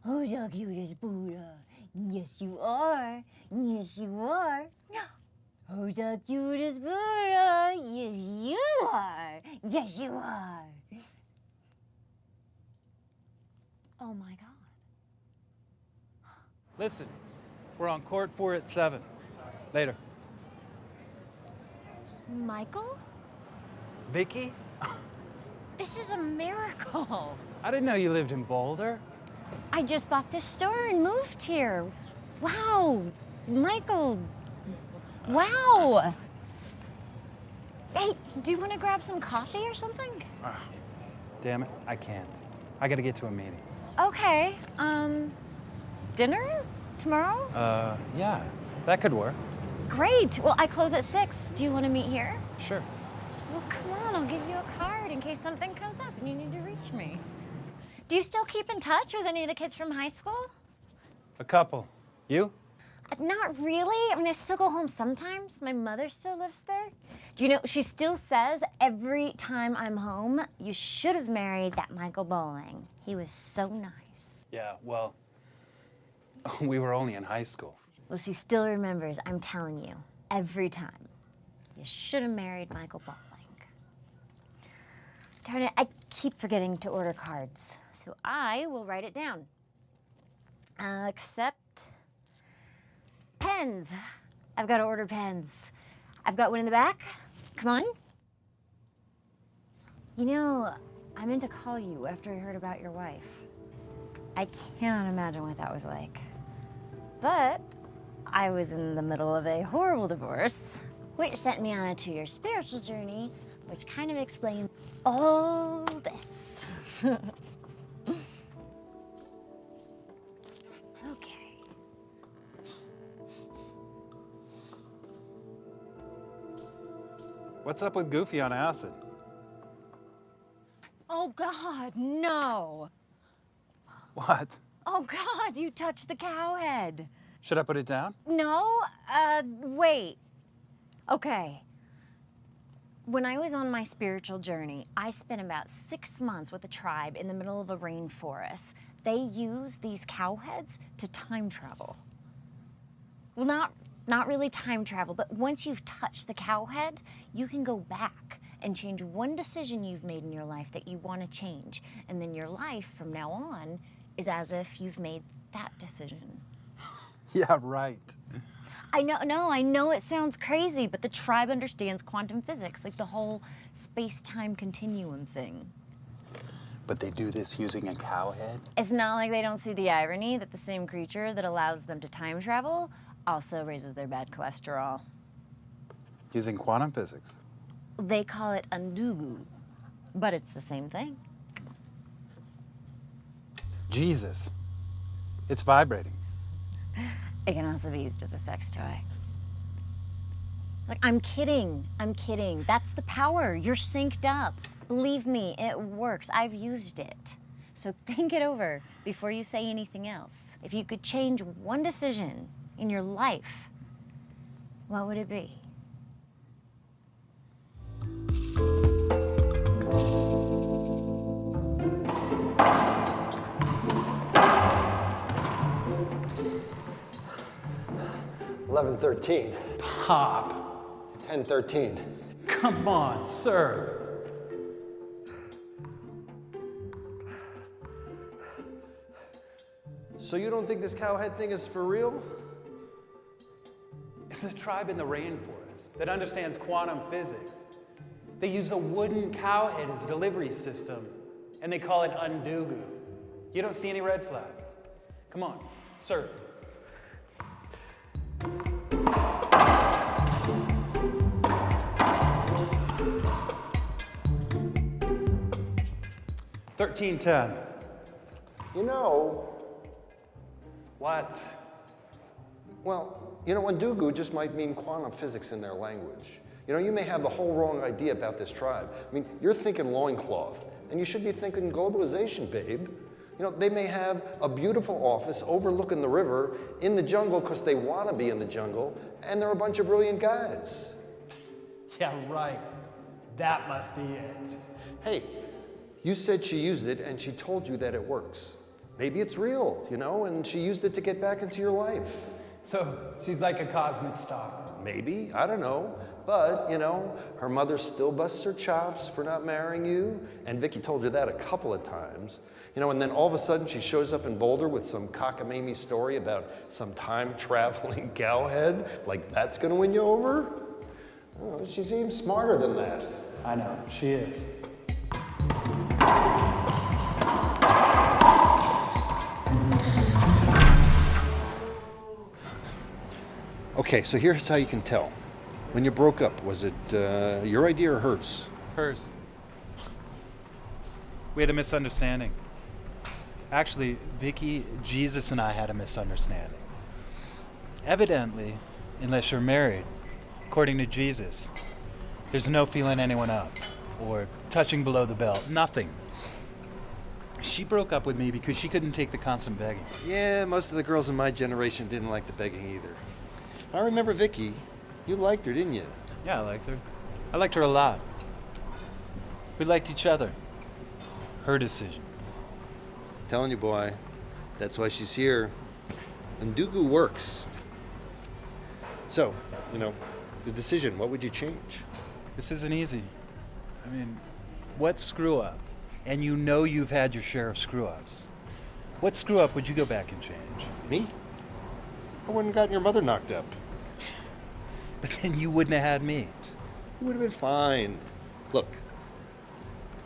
Who's the cutest Buddha? Yes, you are. Yes, you are. Who's the cutest Buddha? Yes, you are. Yes, you are. Oh my God. Listen, we're on court 4 at 7. Later. Michael? Vicky? This is a miracle. I didn't know you lived in Boulder. I just bought this store and moved here. Wow. Michael. Wow. Hey, do you want to grab some coffee or something? Damn it, I can't. I gotta get to a meeting. Okay. Dinner? Tomorrow? Yeah, that could work. Great. Well, I close at 6. Do you want to meet here? Sure. Well, come on. I'll give you a card in case something comes up and you need to reach me. Do you still keep in touch with any of the kids from high school? A couple. You? Not really. I mean, I still go home sometimes. My mother still lives there. Do you know, she still says every time I'm home, you should have married that Michael Bowling. He was so nice. Yeah, well, we were only in high school. Well, she still remembers, I'm telling you, every time. You should have married Michael Bowling. Darn it, I keep forgetting to order cards, so I will write it down. Except pens. I've got to order pens. I've got one in the back. Come on. You know, I meant to call you after I heard about your wife. I cannot imagine what that was like. But I was in the middle of a horrible divorce, which sent me on a 2-year spiritual journey, which kind of explains all this. Okay. What's up with Goofy on acid? Oh God, no. What? Oh God, you touched the cow head. Should I put it down? No, wait. Okay. When I was on my spiritual journey, I spent about 6 months with a tribe in the middle of a rainforest. They use these cow heads to time travel. Well, not really time travel, but once you've touched the cow head, you can go back and change one decision you've made in your life that you want to change. And then your life from now on is as if you've made that decision. Yeah, right. I know it sounds crazy, but the tribe understands quantum physics, like the whole space-time continuum thing. But they do this using a cow head? It's not like they don't see the irony that the same creature that allows them to time travel also raises their bad cholesterol. Using quantum physics? They call it undugu, but it's the same thing. Jesus. It's vibrating. It can also be used as a sex toy. Like, I'm kidding. That's the power. You're synced up. Believe me, it works. I've used it. So think it over before you say anything else. If you could change one decision in your life, what would it be? $11.13. Pop. $10.13. Come on, sir. So you don't think this cowhead thing is for real? It's a tribe in the rainforest that understands quantum physics. They use a wooden cowhead as a delivery system, and they call it undugu. You don't see any red flags. Come on, sir. 1310. You know, What? well, Undugu just might mean quantum physics in their language. You may have the whole wrong idea about this tribe. I mean, you're thinking loincloth, and you should be thinking globalization, babe. They may have a beautiful office overlooking the river in the jungle because they want to be in the jungle, and they're a bunch of brilliant guys. Yeah, right. That must be it. Hey, you said she used it, and she told you that it works. Maybe it's real, and she used it to get back into your life. So she's like a cosmic star. Maybe, I don't know. But, her mother still busts her chops for not marrying you, and Vicky told you that a couple of times. And then all of a sudden she shows up in Boulder with some cockamamie story about some time-traveling cowhead. Like that's gonna win you over? Oh, she seems smarter than that. I know, she is. Okay, so here's how you can tell. When you broke up, was it your idea or hers? Hers. We had a misunderstanding. Actually, Vicky, Jesus, and I had a misunderstanding. Evidently, unless you're married, according to Jesus, there's no feeling anyone up or touching below the belt, nothing. She broke up with me because she couldn't take the constant begging. Yeah, most of the girls in my generation didn't like the begging either. I remember Vicky. You liked her, didn't you? Yeah, I liked her. I liked her a lot. We liked each other. Her decision. Telling you, boy, that's why she's here. Ndugu works. So, the decision, what would you change? This isn't easy. I mean, what screw up? And you've had your share of screw ups. What screw up would you go back and change? Me? I wouldn't have gotten your mother knocked up. But then you wouldn't have had me. You would have been fine. Look,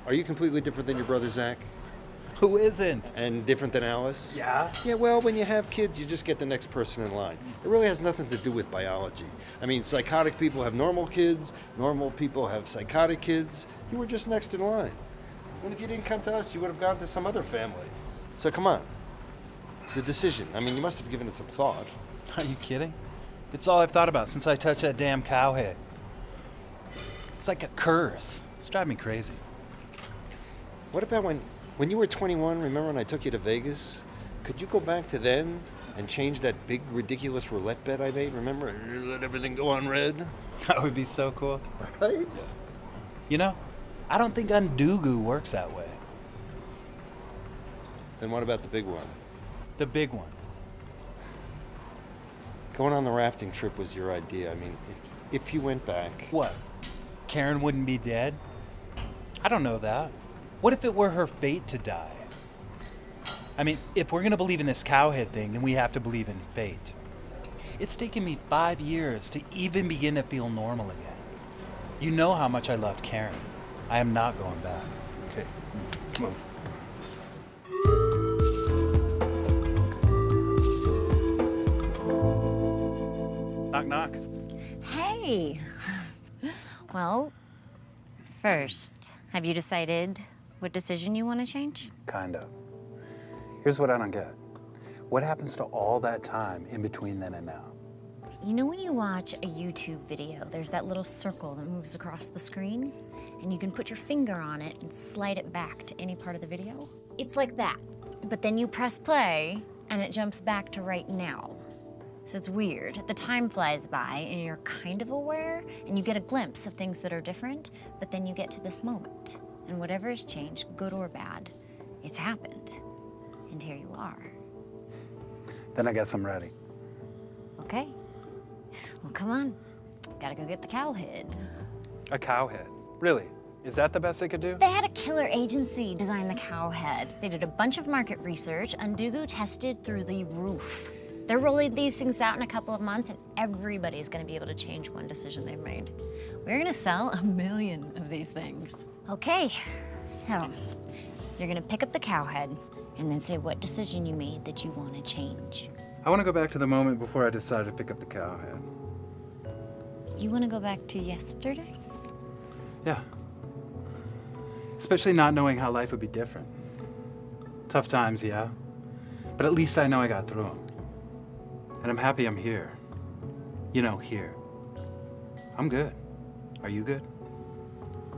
are you completely different than your brother Zach? Who isn't? And different than Alice? Yeah. Yeah, well, when you have kids, you just get the next person in line. It really has nothing to do with biology. I mean, psychotic people have normal kids, normal people have psychotic kids. You were just next in line. And if you didn't come to us, you would have gone to some other family. So come on. The decision. I mean, you must have given it some thought. Are you kidding? It's all I've thought about since I touched that damn cowhead. It's like a curse. It's driving me crazy. What about when you were 21, remember when I took you to Vegas? Could you go back to then and change that big, ridiculous roulette bet I made? Remember? Let everything go on red? That would be so cool. Right? I don't think Ndugu works that way. Then what about the big one? The big one. Going on the rafting trip was your idea. I mean, if you went back... What? Karen wouldn't be dead? I don't know that. What if it were her fate to die? I mean, if we're gonna believe in this cowhead thing, then we have to believe in fate. It's taken me 5 years to even begin to feel normal again. You know how much I loved Karen. I am not going back. Okay, come on. Knock, knock. Hey. Well, first, have you decided what decision you want to change? Kind of. Here's what I don't get. What happens to all that time in between then and now? You know when you watch a YouTube video, there's that little circle that moves across the screen, and you can put your finger on it and slide it back to any part of the video? It's like that. But then you press play, and it jumps back to right now. So it's weird. The time flies by, and you're kind of aware, and you get a glimpse of things that are different, but then you get to this moment. And whatever has changed, good or bad, it's happened. And here you are. Then I guess I'm ready. Okay. Well, come on. Gotta go get the cowhead. A cowhead? Really? Is that the best they could do? They had a killer agency design the cowhead. They did a bunch of market research. Ndugu tested through the roof. They're rolling these things out in a couple of months, and everybody's gonna be able to change one decision they've made. We're gonna sell 1 million of these things. Okay, so you're gonna pick up the cowhead and then say what decision you made that you wanna change. I want to go back to the moment before I decided to pick up the cowhead. You wanna go back to yesterday? Yeah. Especially not knowing how life would be different. Tough times, yeah. But at least I know I got through them. And I'm happy I'm here. You know, here. I'm good. Are you good?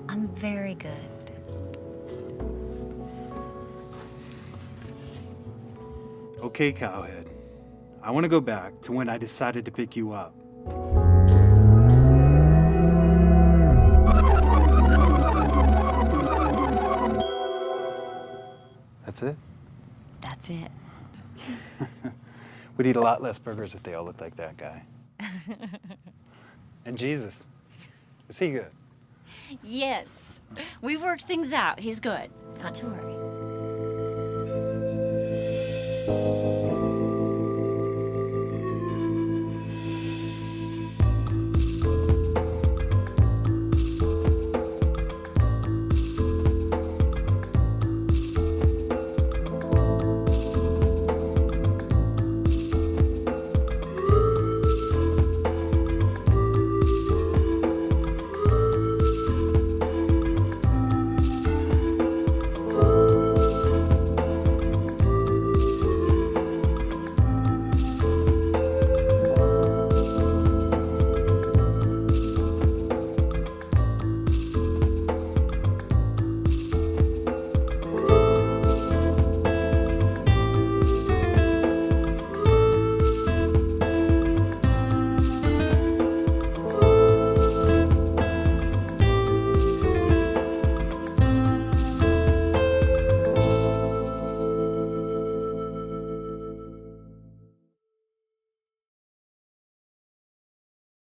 I'm very good. Okay, Cowhead. I want to go back to when I decided to pick you up. That's it? That's it. We'd eat a lot less burgers if they all looked like that guy. And Jesus, is he good? Yes. We've worked things out. He's good. Not to worry.